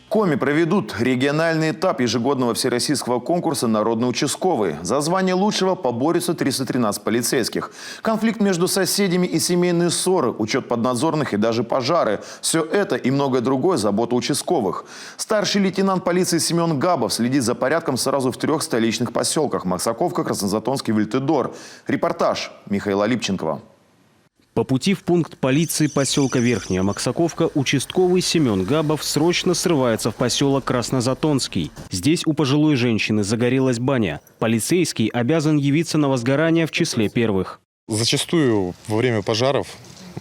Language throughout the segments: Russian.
Коми проведут региональный этап ежегодного всероссийского конкурса «Народный участковый». За звание лучшего поборются 313 полицейских. Конфликт между соседями и семейные ссоры, учет поднадзорных и даже пожары – все это и многое другое – забота участковых. Старший лейтенант полиции Семен Габов следит за порядком сразу в 3 столичных поселках – Максаковка, Краснозатонский, Вильтедор. Репортаж Михаила Липченкова. По пути в пункт полиции поселка Верхняя Максаковка участковый Семен Габов срочно срывается в поселок Краснозатонский. Здесь у пожилой женщины загорелась баня. Полицейский обязан явиться на возгорание в числе первых. Зачастую во время пожаров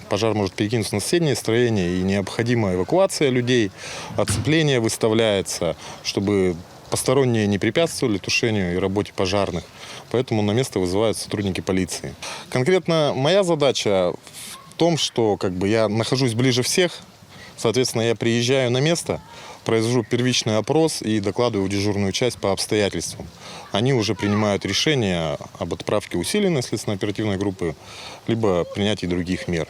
пожар может перекинуться на соседнее строение, и необходима эвакуация людей, оцепление выставляется, чтобы посторонние не препятствовали тушению и работе пожарных. Поэтому на место вызывают сотрудники полиции. Конкретно моя задача в том, что я нахожусь ближе всех. Соответственно, я приезжаю на место, произвожу первичный опрос и докладываю в дежурную часть по обстоятельствам. Они уже принимают решение об отправке усиленной следственно-оперативной группы, либо принятии других мер.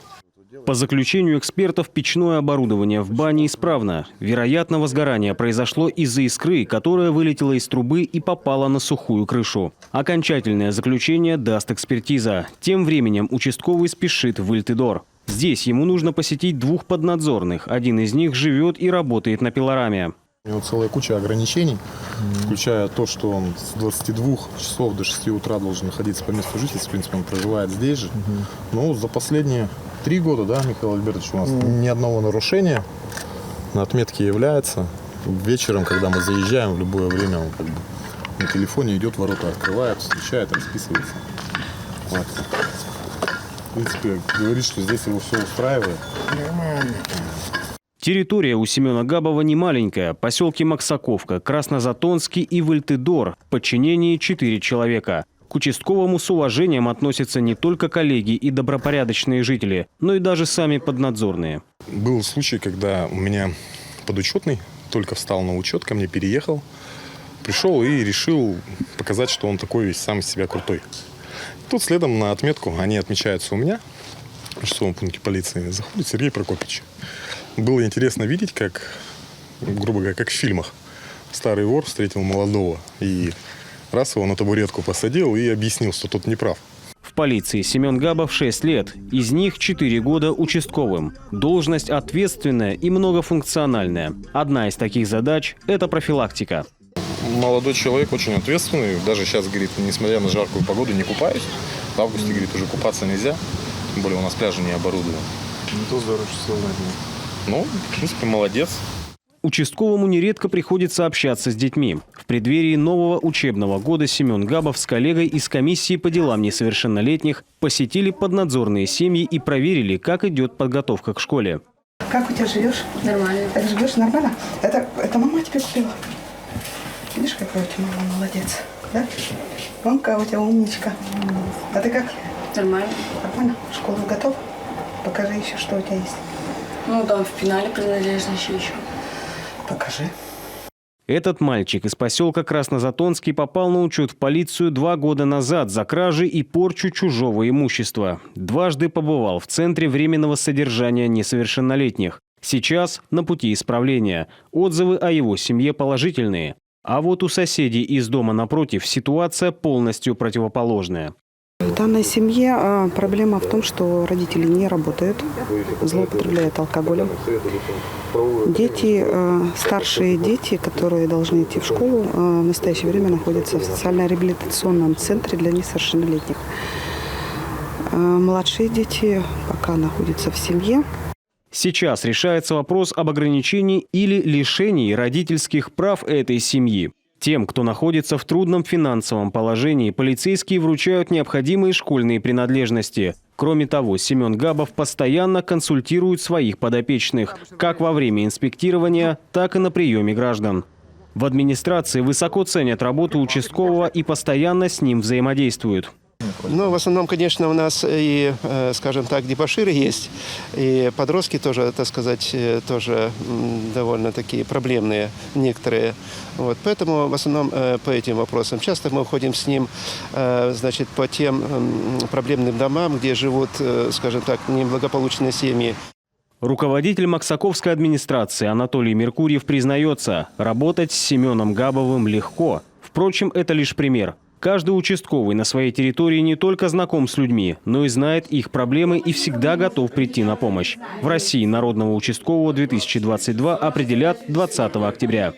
По заключению экспертов, печное оборудование в бане исправно. Вероятно, возгорание произошло из-за искры, которая вылетела из трубы и попала на сухую крышу. Окончательное заключение даст экспертиза. Тем временем участковый спешит в Вильтедор. Здесь ему нужно посетить 2 поднадзорных. Один из них живет и работает на пилораме. У него целая куча ограничений, включая то, что он с 22 часов до 6 утра должен находиться по месту жительства. В принципе, он проживает здесь же. Но за последние 3 года, да, Михаил Альбертович, у нас ни одного нарушения на отметке является. Вечером, когда мы заезжаем, в любое время он на телефоне идет, ворота открывает, встречает, расписывается. Вот. В принципе, говорит, что здесь его все устраивает. Нормально. Территория у Семена Габова не маленькая. Поселки Максаковка, Краснозатонский и Вильтедор. В подчинении 4 человека. К участковому с уважением относятся не только коллеги и добропорядочные жители, но и даже сами поднадзорные. Был случай, когда у меня подучетный только встал на учет, ко мне переехал, пришел и решил показать, что он такой весь сам из себя крутой. Тут следом на отметку, они отмечаются у меня, в 6-м пункте полиции, заходит Сергей Прокопьевич. Было интересно видеть, как, грубо говоря, как в фильмах. Старый вор встретил молодого и раз его на табуретку посадил и объяснил, что тот не прав. В полиции Семен Габов 6 лет, из них 4 года участковым. Должность ответственная и многофункциональная. Одна из таких задач – это профилактика. Молодой человек очень ответственный. Даже сейчас, говорит, несмотря на жаркую погоду, не купаюсь. В августе, говорит, уже купаться нельзя. Тем более у нас пляжи не оборудованы. То здорово, что Ну, в принципе, молодец. Участковому нередко приходится общаться с детьми. В преддверии нового учебного года Семен Габов с коллегой из комиссии по делам несовершеннолетних посетили поднадзорные семьи и проверили, как идет подготовка к школе. Как у тебя живешь? Нормально. Так живешь нормально? Это мама тебе купила? Видишь, какая у тебя мама молодец, да? Вон какая у тебя умничка. А ты как? Нормально. Нормально? В школу готов? Покажи еще, что у тебя есть. Ну, там в пенале принадлежности еще. Покажи. Этот мальчик из поселка Краснозатонский попал на учет в полицию 2 года назад за кражи и порчу чужого имущества. Дважды побывал в центре временного содержания несовершеннолетних. Сейчас на пути исправления. Отзывы о его семье положительные. А вот у соседей из дома напротив ситуация полностью противоположная. В данной семье проблема в том, что родители не работают, злоупотребляют алкоголем. Дети, старшие дети, которые должны идти в школу, в настоящее время находятся в социально-реабилитационном центре для несовершеннолетних. Младшие дети пока находятся в семье. Сейчас решается вопрос об ограничении или лишении родительских прав этой семьи. Тем, кто находится в трудном финансовом положении, полицейские вручают необходимые школьные принадлежности. Кроме того, Семен Габов постоянно консультирует своих подопечных, как во время инспектирования, так и на приеме граждан. В администрации высоко ценят работу участкового и постоянно с ним взаимодействуют. Ну, в основном, конечно, у нас и, скажем так, дебоширы есть, и подростки тоже, так сказать, тоже довольно такие проблемные некоторые. Вот, поэтому в основном по этим вопросам. Часто мы уходим с ним, значит, по тем проблемным домам, где живут, скажем так, неблагополучные семьи. Руководитель Максаковской администрации Анатолий Меркурьев признается, работать с Семеном Габовым легко. Впрочем, это лишь пример. Каждый участковый на своей территории не только знаком с людьми, но и знает их проблемы и всегда готов прийти на помощь. В России народного участкового 2022 определят 20 октября.